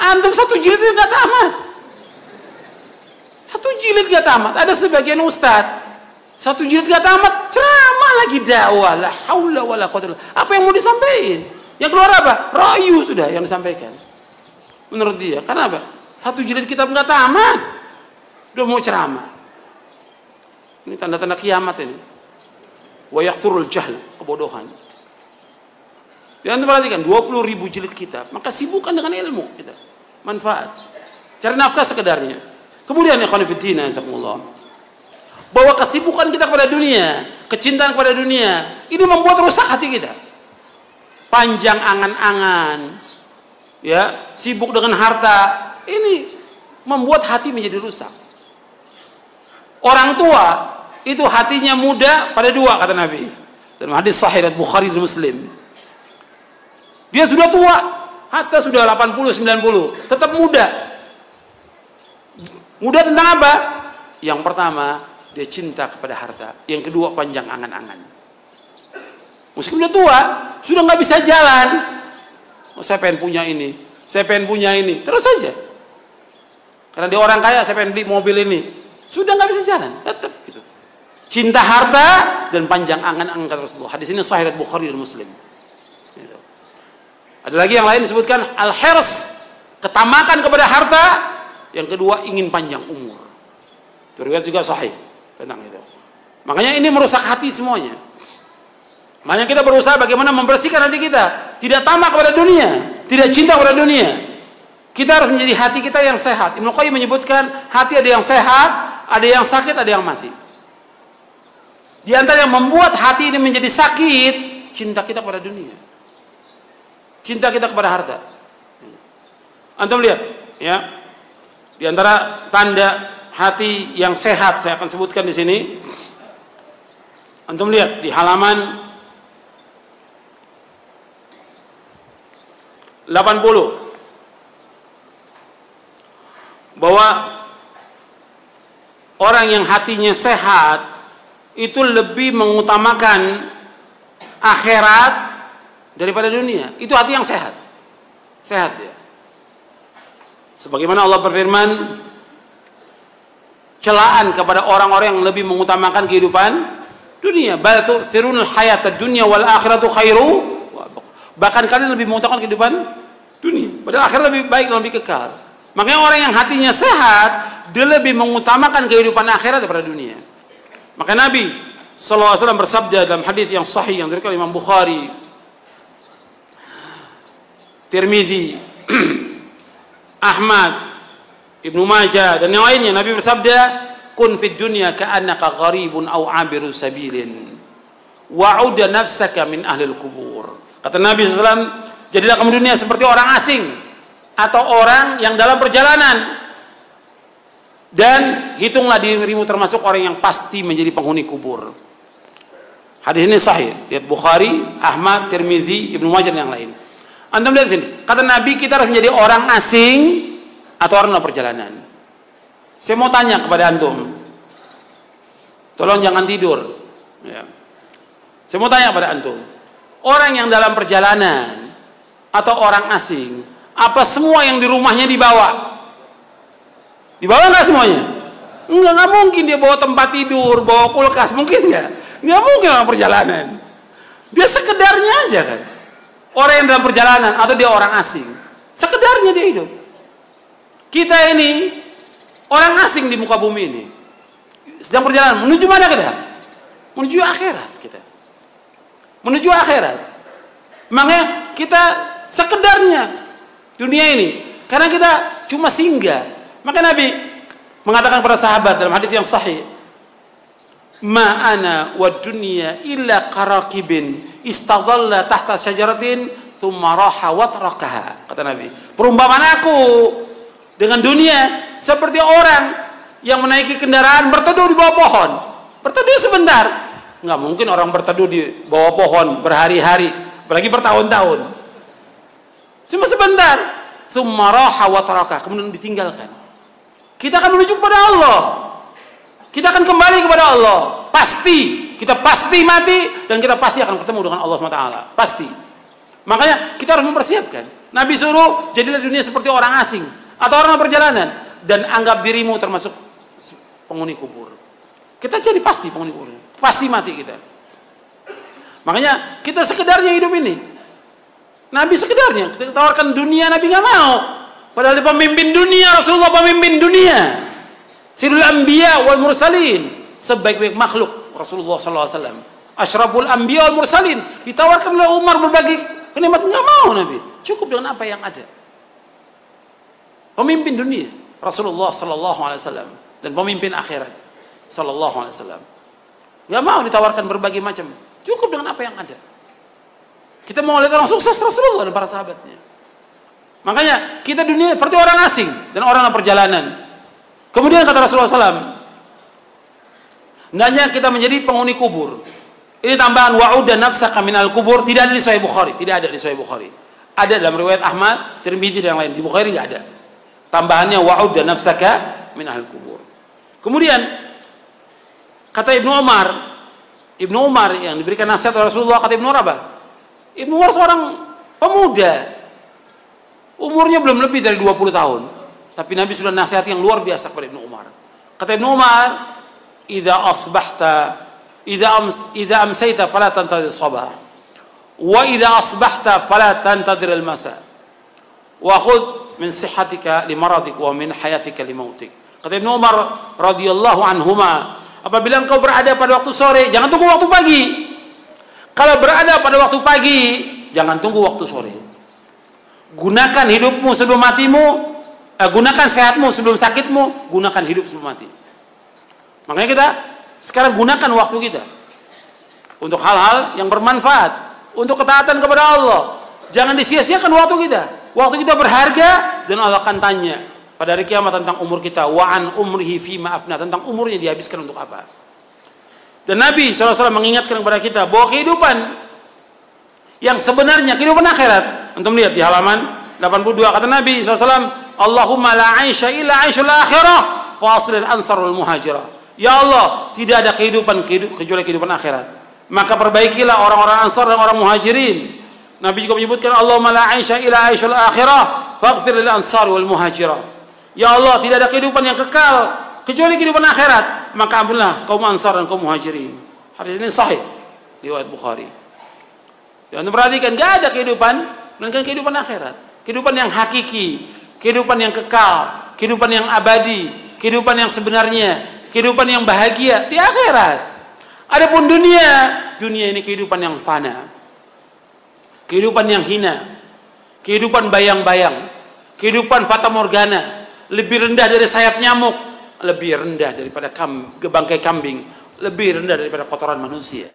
Antum satu jilid itu nggak tamat. Satu jilid nggak tamat. Ada sebagian ustadz satu jilid nggak tamat, ceramah lagi dakwah, la haula wala quwwata. Apa yang mau disampaikan? Yang keluar apa? Rayu sudah yang disampaikan. Menurut dia, karena apa? Satu jilid kitab nggak tamat, udah mau ceramah. Ini tanda-tanda kiamat ini. Wa yakthurul jahl, kebodohan. Jangan perhatikan 20.000 jilid kitab, maka sibukkan dengan ilmu kita. Manfaat. Cari nafkah sekedarnya. Kemudian ikhwan fillah, jazakumullah. Bahwa kesibukan kita kepada dunia, kecintaan kepada dunia, ini membuat rusak hati kita. Panjang angan-angan, ya, sibuk dengan harta, ini membuat hati menjadi rusak. Orang tua itu hatinya muda pada dua, kata Nabi. Dalam hadis sahih riwayat Bukhari dan Muslim. Dia sudah tua, hatta sudah 80, 90, tetap muda. Muda tentang apa? Yang pertama, dia cinta kepada harta. Yang kedua, panjang angan-angan. Meskipun dia tua, sudah nggak bisa jalan. Oh, saya pengen punya ini, saya pengen punya ini, terus saja. Karena dia orang kaya, saya pengen beli mobil ini. Sudah nggak bisa jalan, tetap gitu. Cinta harta dan panjang angan-angan kata Rasulullah. Hadis ini sahih riwayat Bukhari dan Muslim. Gitu. Ada lagi yang lain disebutkan al-hirs, ketamakan kepada harta. Yang kedua, ingin panjang umur. Itu riwayat juga sahih tentang itu. Makanya ini merusak hati semuanya. Makanya kita berusaha bagaimana membersihkan hati kita, tidak tamak kepada dunia, tidak cinta kepada dunia. Kita harus menjadi hati kita yang sehat. Ibnu Qayyim menyebutkan hati ada yang sehat, ada yang sakit, ada yang mati. Di antara yang membuat hati ini menjadi sakit, cinta kita kepada dunia, cinta kita kepada harta. Antum lihat, ya. Di antara tanda hati yang sehat, saya akan sebutkan di sini. Antum lihat di halaman 80 bahwa orang yang hatinya sehat itu lebih mengutamakan akhirat daripada dunia. Itu hati yang sehat. Sehat dia. Sebagaimana Allah berfirman, celaan kepada orang-orang yang lebih mengutamakan kehidupan dunia. Bal tu'thirunal hayatad dunya wal akhiratu khairu. Bahkan kalian lebih mengutamakan kehidupan dunia, padahal akhirat lebih baik dan lebih kekal. Makanya orang yang hatinya sehat, dia lebih mengutamakan kehidupan akhirat daripada dunia. Maka Nabi SAW bersabda dalam hadis yang sahih yang diriwayatkan Imam Bukhari, Tirmidzi, Ahmad, Ibnu Majah dan yang lainnya, Nabi bersabda, "Kun fid dunya ka'annaka gharibun aw 'abiru sabilin wa'ud nafsaka min ahlil kubur." Kata Nabi SAW, jadilah kamu dunia seperti orang asing atau orang yang dalam perjalanan, dan hitunglah dirimu termasuk orang yang pasti menjadi penghuni kubur. Hadis ini sahih, lihat Bukhari, Ahmad, Tirmidzi, Ibnu Majah dan yang lain. Antum lihat sini, kata Nabi kita harus menjadi orang asing atau orang dalam perjalanan. Saya mau tanya kepada antum, tolong jangan tidur, ya. Saya mau tanya kepada antum, orang yang dalam perjalanan atau orang asing, apa semua yang di rumahnya dibawa? Dibawa nggak semuanya? Nggak mungkin dia bawa tempat tidur, bawa kulkas, mungkin nggak? Nggak mungkin orang perjalanan. Dia sekedarnya aja kan. Orang yang dalam perjalanan atau dia orang asing, sekedarnya dia hidup. Kita ini orang asing di muka bumi ini, sedang perjalanan menuju mana kita? Menuju akhirat kita. Menuju akhirat. Makanya kita sekedarnya dunia ini, karena kita cuma singgah. Maka Nabi mengatakan kepada sahabat dalam hadis yang sahih, "Ma ana wa dunya illa qaraqibin istadalla tahta syajaratin thumma raha wa tarakaha." Kata Nabi, perumpamaan aku dengan dunia seperti orang yang menaiki kendaraan berteduh di bawah pohon. Berteduh sebentar. Nggak mungkin orang berteduh di bawah pohon berhari-hari, apalagi bertahun-tahun. Cuma sebentar. Thumma raha wa tarakaha, kemudian ditinggalkan. Kita akan menuju kepada Allah. Kita akan kembali kepada Allah. Pasti. Kita pasti mati dan kita pasti akan ketemu dengan Allah SWT. Pasti. Makanya kita harus mempersiapkan. Nabi suruh jadilah dunia seperti orang asing atau orang perjalanan dan anggap dirimu termasuk penghuni kubur. Kita jadi pasti penghuni kubur, pasti mati kita. Makanya kita sekedarnya hidup ini. Nabi sekedarnya kita tawarkan dunia, Nabi nggak mau. Padahal dia pemimpin dunia, Rasulullah pemimpin dunia. Sirul anbiya wal mursalin, sebaik-baik makhluk Rasulullah SAW. Asyraful anbiya wal mursalin, ditawarkan oleh Umar berbagi kenikmatan, nggak mau Nabi. Cukup dengan apa yang ada. Pemimpin dunia Rasulullah SAW dan pemimpin akhirat SAW. Nggak mau ditawarkan berbagai macam. Cukup dengan apa yang ada. Kita mau lihat orang sukses Rasulullah dan para sahabatnya. Makanya kita dunia seperti orang asing dan orang perjalanan. Kemudian kata Rasulullah SAW, hendaknya kita menjadi penghuni kubur. Ini tambahan wa'ud dan nafsaka minal kubur, tidak ada di Sahih Bukhari, tidak ada di Sahih Bukhari. Ada dalam riwayat Ahmad, Tirmidzi dan yang lain. Di Bukhari nggak ada. Tambahannya wa'ud dan nafsaka minal kubur. Kemudian kata Ibnu Umar yang diberikan nasihat oleh Rasulullah, kata Ibnu Umar apa? Ibnu Umar seorang pemuda, umurnya belum lebih dari 20 tahun, tapi Nabi sudah nasihat yang luar biasa kepada Ibnu Umar. Kata Ibnu Umar, idza amsayta fala tantadir sabah, wa idza asbahta fala tantadir al-masa, wa khudh min sihhatika li maradik wa min hayatika li mautik. Kata Ibnu Umar radhiyallahu anhuma, apabila engkau berada pada waktu sore, jangan tunggu waktu pagi. Kalau berada pada waktu pagi, jangan tunggu waktu sore. Gunakan hidupmu sebelum matimu, gunakan sehatmu sebelum sakitmu, gunakan hidup sebelum mati. Makanya kita sekarang gunakan waktu kita untuk hal-hal yang bermanfaat, untuk ketaatan kepada Allah. Jangan disia-siakan waktu kita. Waktu kita berharga dan Allah akan tanya pada hari kiamat tentang umur kita. Wa an umrihi fima afna, tentang umurnya dihabiskan untuk apa. Dan Nabi SAW mengingatkan kepada kita bahwa kehidupan yang sebenarnya, kehidupan akhirat, antum lihat di halaman 82, kata Nabi SAW, Allahumma la aisha illa aishul akhirah fa aslil ansar wal muhajirah. Ya Allah, tidak ada kehidupan kecuali kehidupan akhirat, maka perbaikilah orang-orang ansar dan orang muhajirin. Nabi juga menyebutkan Allahumma la aisha illa aishul akhirah faghfir lil ansar wal muhajirah. Ya Allah, tidak ada kehidupan yang kekal kecuali kehidupan akhirat, maka ampunilah kaum ansar dan kaum muhajirin. Hadis ini sahih riwayat Bukhari. Jangan perhatikan, gak ada kehidupan melainkan kehidupan akhirat, kehidupan yang hakiki, kehidupan yang kekal, kehidupan yang abadi, kehidupan yang sebenarnya, kehidupan yang bahagia di akhirat. Adapun dunia ini kehidupan yang fana, kehidupan yang hina, kehidupan bayang-bayang, kehidupan fata morgana, lebih rendah dari sayap nyamuk, lebih rendah daripada bangkai kambing, lebih rendah daripada kotoran manusia.